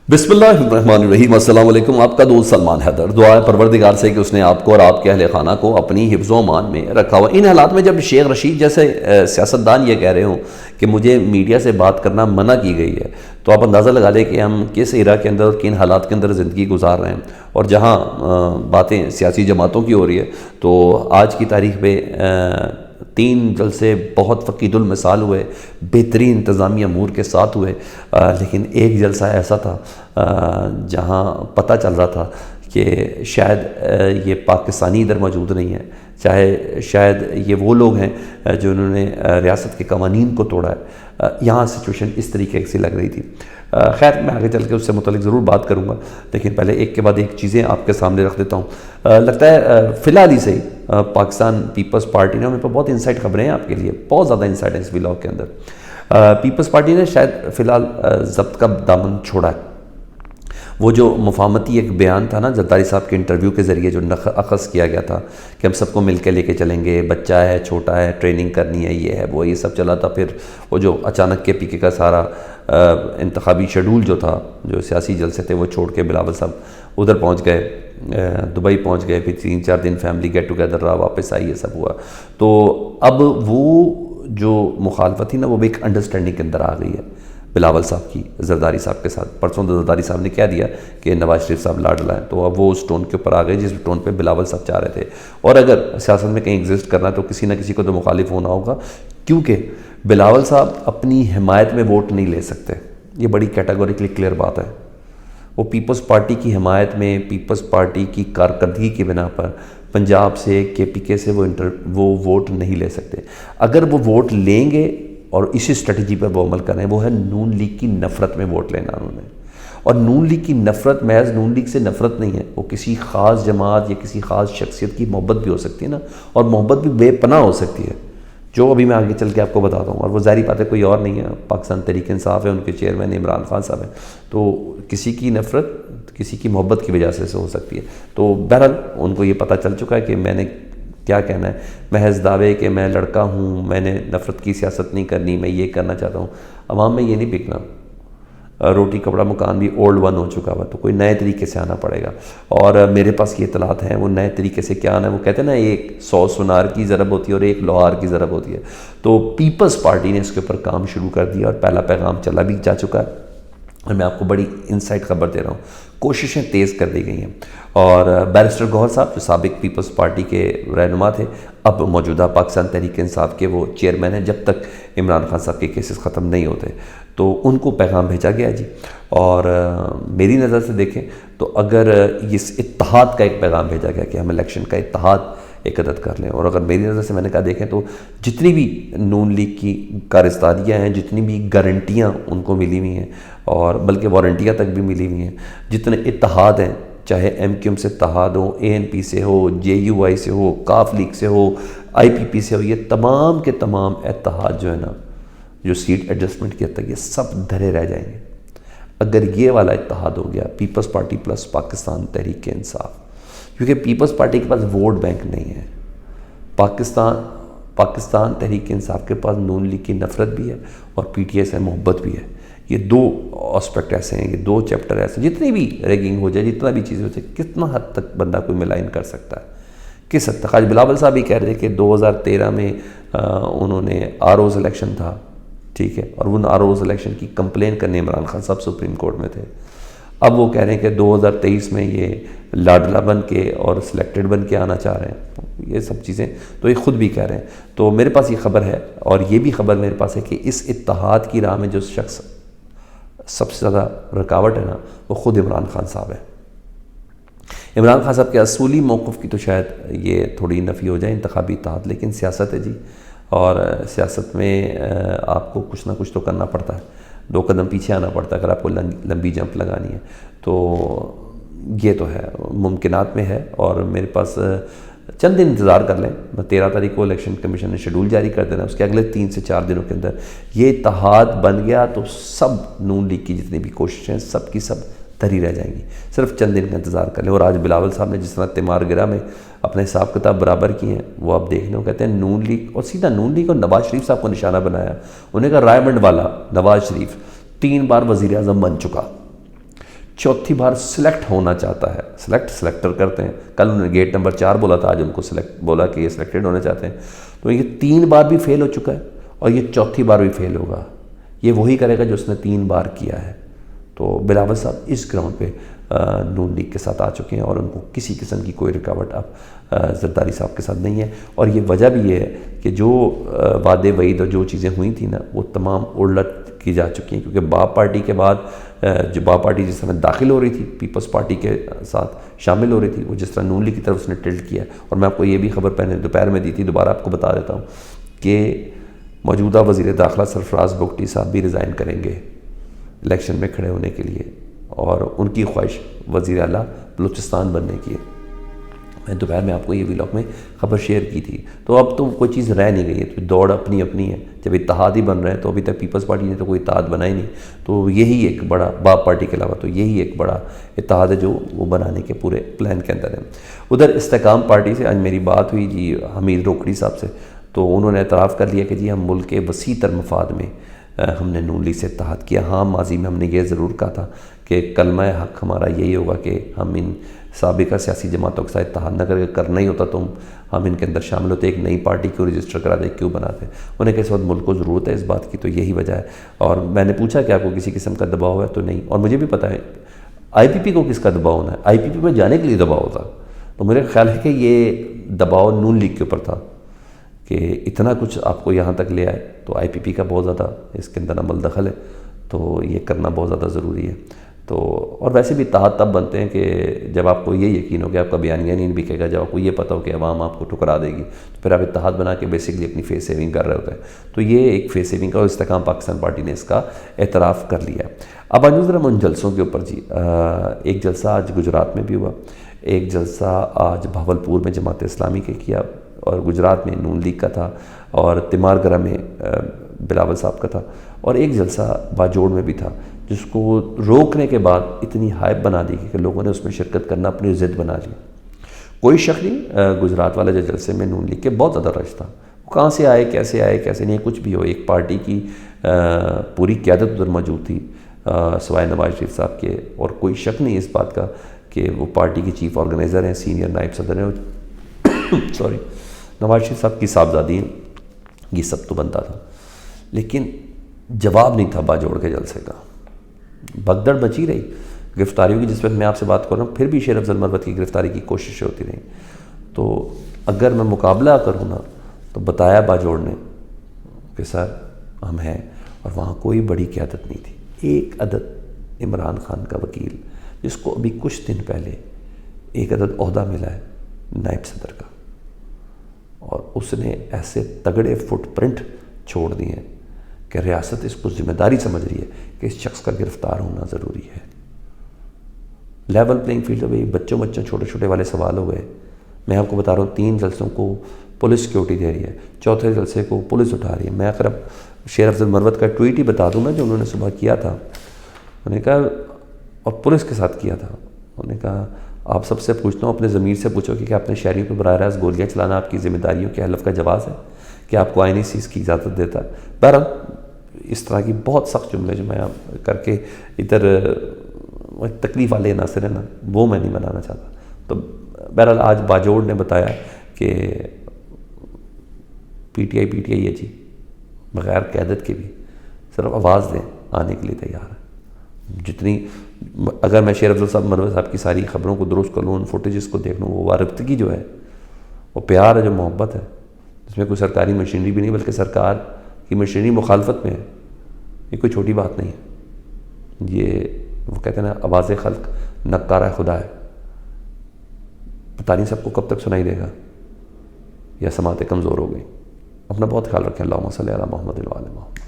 بسم اللہ الرحمن الرحیم۔ السلام علیکم۔ آپ کا دوست سلمان حیدر۔ دعا ہے پروردگار سے کہ اس نے آپ کو اور آپ کے اہل خانہ کو اپنی حفظ و امان میں رکھا ہوا۔ ان حالات میں جب شیخ رشید جیسے سیاستدان یہ کہہ رہے ہوں کہ مجھے میڈیا سے بات کرنا منع کی گئی ہے، تو آپ اندازہ لگا لیں کہ ہم کس ایرا کے اندر اور کن حالات کے اندر زندگی گزار رہے ہیں۔ اور جہاں باتیں سیاسی جماعتوں کی ہو رہی ہے، تو آج کی تاریخ پہ 3 جلسے بہت فقید المثال ہوئے، بہترین انتظامی امور کے ساتھ ہوئے، لیکن ایک جلسہ ایسا تھا جہاں پتہ چل رہا تھا کہ شاید یہ پاکستانی ادھر موجود نہیں ہے، چاہے شاید یہ وہ لوگ ہیں جو انہوں نے ریاست کے قوانین کو توڑا ہے۔ یہاں سچویشن اس طریقے سے لگ رہی تھی۔ خیر، میں آگے چل کے اس سے متعلق ضرور بات کروں گا، لیکن پہلے ایک کے بعد ایک چیزیں آپ کے سامنے رکھ دیتا ہوں۔ لگتا ہے فی الحال ہی سے پاکستان پیپلز پارٹی نے، میرے پاس بہت انسائٹ خبریں ہیں آپ کے لیے، بہت زیادہ انسائٹ ہے اس ولاگ کے اندر۔ پیپلز پارٹی نے شاید فی الحال ضبط کا دامن چھوڑا ہے۔ وہ جو مفاہمتی ایک بیان تھا نا زرداری صاحب کے انٹرویو کے ذریعے جو اخذ کیا گیا تھا کہ ہم سب کو مل کے لے کے چلیں گے، بچہ ہے، چھوٹا ہے، ٹریننگ کرنی ہے، یہ ہے وہ، یہ سب چلا تھا۔ پھر وہ جو اچانک کے پی کے کا سارا انتخابی شیڈول جو تھا، جو سیاسی جلسے تھے، وہ چھوڑ کے بلاول صاحب ادھر پہنچ گئے، دبئی پہنچ گئے، پھر 3-4 دن فیملی گیٹ ٹوگیدر رہا، واپس آئی، یہ سب ہوا۔ تو اب وہ جو مخالفت تھی نا، وہ بھی ایک انڈرسٹینڈنگ کے اندر آ گئی ہے بلاول صاحب کی زرداری صاحب کے ساتھ۔ پرسوں زرداری صاحب نے کیا دیا کہ نواز شریف صاحب لاڈلا ہیں، تو اب وہ اس ٹون کے اوپر آ گئے جس ٹون پہ بلاول صاحب چاہ رہے تھے۔ اور اگر سیاست میں کہیں ایگزسٹ کرنا ہے تو کسی نہ کسی کو تو مخالف ہونا ہوگا، کیونکہ بلاول صاحب اپنی حمایت میں ووٹ نہیں لے سکتے۔ یہ بڑی کیٹاگوریکلی کلیئر بات ہے۔ وہ پیپلز پارٹی کی حمایت میں، پیپلز پارٹی کی کارکردگی کی بنا پر پنجاب سے، کے پی کے سے وہ ووٹ نہیں لے سکتے۔ اگر وہ ووٹ لیں گے اور اسی اسٹریٹجی پر وہ عمل کریں، وہ ہے نون لیگ کی نفرت میں ووٹ لینا انہوں نے۔ اور نون لیگ کی نفرت محض نون لیگ سے نفرت نہیں ہے، وہ کسی خاص جماعت یا کسی خاص شخصیت کی محبت بھی ہو سکتی ہے نا، اور محبت بھی بے پناہ ہو سکتی ہے، جو ابھی میں آگے چل کے آپ کو بتاتا ہوں۔ اور وہ ظاہری بات ہے کوئی اور نہیں ہے، پاکستان تحریک انصاف ہے، ان کے چیئرمین عمران خان صاحب ہیں۔ تو کسی کی نفرت کسی کی محبت کی وجہ سے ہو سکتی ہے۔ تو بہرحال ان کو یہ پتہ چل چکا ہے کہ میں نے کیا کہنا ہے۔ محض دعوے کہ میں لڑکا ہوں، میں نے نفرت کی سیاست نہیں کرنی، میں یہ کرنا چاہتا ہوں، عوام میں یہ نہیں بکنا۔ روٹی کپڑا مکان بھی اولڈ ون ہو چکا ہوا، تو کوئی نئے طریقے سے آنا پڑے گا۔ اور میرے پاس یہ اطلاعات ہیں، وہ نئے طریقے سے کیا آنا ہے۔ وہ کہتے ہیں نا، ایک 100 سونار کی ضرب ہوتی ہے اور ایک لوہار کی ضرب ہوتی ہے۔ تو پیپلز پارٹی نے اس کے اوپر کام شروع کر دیا، اور پہلا پیغام چلا بھی جا چکا ہے، اور میں آپ کو بڑی انسائٹ خبر دے رہا ہوں۔ کوششیں تیز کر دی گئی ہیں، اور بیرسٹر گوہر صاحب جو سابق پیپلز پارٹی کے رہنما تھے، اب موجودہ پاکستان تحریک انصاف کے وہ چیئرمین ہیں جب تک عمران خان صاحب کے کیسز ختم نہیں ہوتے۔ تو ان کو پیغام بھیجا گیا جی۔ اور میری نظر سے دیکھیں تو اگر اس اتحاد کا ایک پیغام بھیجا گیا کہ ہم الیکشن کا اتحاد عقیدت کر لیں، اور اگر میری نظر سے میں نے کہا دیکھیں تو جتنی بھی نون لیگ کی کارستاریاں ہیں، جتنی بھی گارنٹیاں ان کو ملی ہوئی ہیں، اور بلکہ وارنٹیاں تک بھی ملی ہوئی ہیں، جتنے اتحاد ہیں، چاہے ایم کیو ایم سے اتحاد ہو، اے این پی سے ہو، جے یو آئی سے ہو، کاف لیگ سے ہو، آئی پی پی سے ہو، یہ تمام کے تمام اتحاد جو ہے نا، جو سیٹ ایڈجسٹمنٹ کی حد تک، یہ سب دھرے رہ جائیں گے اگر یہ والا اتحاد ہو گیا، Peoples party plus Pakistan Tehreek Insaf. کیونکہ پیپلز پارٹی کے پاس ووٹ بینک نہیں ہے، پاکستان تحریک انصاف کے پاس نون لیگ کی نفرت بھی ہے اور پی ٹی آئی سے محبت بھی ہے۔ یہ 2 آسپیکٹ ایسے ہیں، یہ 2 چیپٹر ایسے ہیں۔ جتنی بھی ریگنگ ہو جائے، جتنا بھی چیزیں ہو جائے، کتنا حد تک بندہ کوئی ملائن کر سکتا ہے، کس حد تک۔ آج بلاول صاحب ہی کہہ رہے تھے کہ 2013 میں انہوں نے آر اوز الیکشن تھا، ٹھیک ہے، اور ان آر اوز الیکشن کی کمپلین کرنے عمران خان صاحب سپریم کورٹ میں تھے۔ اب وہ کہہ رہے ہیں کہ 2023 میں یہ لاڈلا بن کے اور سلیکٹڈ بن کے آنا چاہ رہے ہیں، یہ سب چیزیں تو یہ خود بھی کہہ رہے ہیں۔ تو میرے پاس یہ خبر ہے، اور یہ بھی خبر میرے پاس ہے کہ اس اتحاد کی راہ میں جو شخص سب سے زیادہ رکاوٹ ہے نا، وہ خود عمران خان صاحب ہے۔ عمران خان صاحب کے اصولی موقف کی تو شاید یہ تھوڑی نفی ہو جائے، انتخابی اتحاد، لیکن سیاست ہے جی، اور سیاست میں آپ کو کچھ نہ کچھ تو کرنا پڑتا ہے، 2 قدم پیچھے آنا پڑتا ہے اگر آپ کو لمبی جمپ لگانی ہے۔ تو یہ تو ہے، ممکنات میں ہے، اور میرے پاس چند دن انتظار کر لیں۔ 13 تاریخ کو الیکشن کمیشن نے شیڈول جاری کر دینا، اس کے اگلے 3 سے 4 دنوں کے اندر یہ اتحاد بن گیا تو سب نون لیگ کی جتنی بھی کوششیں سب کی سب دھری رہ جائیں گی۔ صرف چند دن کا انتظار کر لیں۔ اور آج بلاول صاحب نے جس طرح تیمار گرا میں اپنے حساب کتاب برابر کیے ہیں، وہ آپ دیکھ لیں۔ وہ کہتے ہیں نون لیگ، اور سیدھا نون لیگ اور نواز شریف صاحب کو نشانہ بنایا۔ انہوں نے کہا رائے منڈ والا نواز شریف 3 بار وزیر اعظم بن چکا، چوتھی بار سلیکٹ ہونا چاہتا ہے. سلیکٹر کرتے ہیں. کل انہوں نے گیٹ نمبر 4 بولا تھا, آج ان کو بولا کہ یہ سلیکٹڈ ہونے چاہتے ہیں. تو یہ 3 بار بھی فیل ہو چکا ہے اور یہ چوتھی بار بھی فیل ہوگا. یہ وہی کرے گا جو اس نے 3 بار کیا ہے. تو بلاول صاحب اس گراؤنڈ پہ نون لیگ کے ساتھ آ چکے ہیں اور ان کو کسی قسم کی کوئی رکاوٹ اب زرداری صاحب کے ساتھ نہیں ہے. اور یہ وجہ بھی یہ ہے کہ جو وعدے وعید اور جو چیزیں ہوئی تھیں نا, وہ تمام الٹ کی جا چکی ہیں. کیونکہ باپ پارٹی کے بعد جو باپ پارٹی جس طرح داخل ہو رہی تھی پیپلز پارٹی کے ساتھ شامل ہو رہی تھی, وہ جس طرح نون لیگ کی طرف اس نے ٹلٹ کیا. اور میں آپ کو یہ بھی خبر پہلے دوپہر میں دی تھی, دوبارہ آپ کو بتا دیتا ہوں کہ موجودہ وزیر داخلہ سرفراز بگٹی صاحب بھی ریزائن کریں گے الیکشن میں کھڑے ہونے کے لیے, اور ان کی خواہش وزیر اعلیٰ بلوچستان بننے کی ہے. میں دوپہر میں آپ کو یہ ویلاگ میں خبر شیئر کی تھی. تو اب تو کوئی چیز رہ نہیں گئی ہے, تو دوڑ اپنی اپنی ہے. جب اتحاد ہی بن رہے ہیں تو ابھی تک پیپلز پارٹی نے تو کوئی اتحاد بنا ہی نہیں. تو یہی ایک بڑا باپ پارٹی کے علاوہ تو یہی ایک بڑا اتحاد ہے جو وہ بنانے کے پورے پلان کے اندر ہے. ادھر استحکام پارٹی سے آج میری بات ہوئی جی حمید روکڑی صاحب سے, تو انہوں نے اعتراف کر لیا کہ جی ہم ملک کے وسیع تر مفاد میں ہم نے نون لیگ سے اتحاد کیا. ہاں ماضی میں ہم نے یہ ضرور کہا تھا کہ کلمہ حق ہمارا یہی ہوگا کہ ہم ان سابقہ سیاسی جماعتوں کے ساتھ اتحاد نہ کر کے کرنا ہی ہوتا تو ہم ان کے اندر شامل ہوتے, ایک نئی پارٹی کیوں رجسٹر کرا دے, کیوں بناتے. انہیں کہ اس وقت ملک کو ضرورت ہے اس بات کی, تو یہی وجہ ہے. اور میں نے پوچھا کہ آپ کو کسی قسم کا دباؤ ہے, تو نہیں. اور مجھے بھی پتہ ہے آئی پی پی کو کس کا دباؤ ہونا ہے, آئی پی پی میں جانے کے لیے دباؤ ہوتا. تو میرے خیال ہے کہ یہ دباؤ نون لیگ کے اوپر تھا کہ اتنا کچھ آپ کو یہاں تک لے آئے, تو آئی پی پی کا بہت زیادہ اس کے اندر عمل دخل ہے, تو یہ کرنا بہت زیادہ ضروری ہے. تو اور ویسے بھی اتحاد تب بنتے ہیں کہ جب آپ کو یہ یقین ہو کہ آپ کا بیانیہ نہیں بکے گا, جب آپ کو یہ پتہ ہو کہ عوام آپ کو ٹھکرا دے گی, تو پھر آپ اتحاد بنا کے بیسکلی اپنی فیس سیونگ کر رہے ہوتے ہیں. تو یہ ایک فیس سیونگ کا, اور استحکام پاکستان پارٹی نے اس کا اعتراف کر لیا ہے. اب آج ذرا ان جلسوں کے اوپر جی, ایک جلسہ آج گجرات میں بھی ہوا, ایک جلسہ آج بھاولپور میں جماعت اسلامی کے کیا, اور گجرات میں نون لیگ کا تھا, اور تیمار گرہ میں بلاول صاحب کا تھا, اور ایک جلسہ باجوڑ میں بھی تھا, جس کو روکنے کے بعد اتنی ہائپ بنا دی کہ لوگوں نے اس میں شرکت کرنا اپنی ضد بنا لی. کوئی شک نہیں, گجرات والے جو جلسے میں نون لیگ کے بہت زیادہ رش تھا. وہ کہاں سے آئے کیسے نہیں, کچھ بھی ہو, ایک پارٹی کی پوری قیادت ادھر موجود تھی سوائے نواز شریف صاحب کے, اور کوئی شک نہیں اس بات کا کہ وہ پارٹی کے چیف آرگنائزر ہیں, سینئر نائب صدر ہیں سوری نواز شریف صاحب کی صاحبزادی ہیں. یہ سب تو بنتا تھا, لیکن جواب نہیں تھا باجوڑ کے جلسے کا. بگدڑ بچی رہی گرفتاریوں کی. جس وقت میں آپ سے بات کر رہا ہوں پھر بھی شیر افضل مروت کی گرفتاری کی کوششیں ہوتی رہیں. تو اگر میں مقابلہ کروں نا, تو بتایا باجوڑ نے کہ سر ہم ہیں, اور وہاں کوئی بڑی قیادت نہیں تھی. ایک عدد عمران خان کا وکیل, جس کو ابھی کچھ دن پہلے ایک عدد عہدہ ملا ہے نائب صدر کا, اور اس نے ایسے تگڑے فٹ پرنٹ چھوڑ دیے ہیں کہ ریاست اس کو ذمہ داری سمجھ رہی ہے کہ اس شخص کا گرفتار ہونا ضروری ہے. لیول پلینگ فیلڈ ہو گئی, بچوں چھوٹے چھوٹے والے سوال ہو گئے. میں آپ کو بتا رہا ہوں 3 جلسوں کو پولیس سیکورٹی دے رہی ہے, 4تھے جلسے کو پولیس اٹھا رہی ہے. میں اگر اب شیر افضل مروت کا ٹویٹ ہی بتا دوں نا جو انہوں نے صبح کیا تھا, انہوں نے کہا, اور پولیس کے ساتھ کیا تھا, انہوں نے کہا آپ سب سے پوچھتا ہوں, اپنے ضمیر سے پوچھو کہ کیا اپنے شہریوں پہ براہ راست گولیاں چلانا آپ کی ذمہ داریوں کے حلف کا جواز ہے, کہ آپ کو آئینی چیز کی اجازت دیتا ہے. بہرحال اس طرح کی بہت سخت جملے جو میں کر کے ادھر تکلیف والے عناصر ہیں نا, وہ میں نہیں بنانا چاہتا. تو بہرحال آج باجوڑ نے بتایا کہ پی ٹی آئی ہے جی, بغیر قیادت کے بھی صرف آواز دیں, آنے کے لیے تیار ہے. جتنی اگر میں شیر افضل مروت صاحب کی ساری خبروں کو درست کر لوں, ان فوٹیجز کو دیکھ لوں, وہ وابستگی جو ہے, وہ پیار ہے, جو محبت ہے, جس میں کوئی سرکاری مشینری بھی نہیں بلکہ سرکار کی مشینری مخالفت میں ہے, یہ کوئی چھوٹی بات نہیں ہے. یہ وہ کہتے ہیں نا آواز خلق نکارہ خدا ہے. پتہ نہیں سب کو کب تک سنائی دے گا, یا سماعتیں کمزور ہو گئی. اپنا بہت خیال رکھیں. اللہم صلی علی محمد و علی محمد.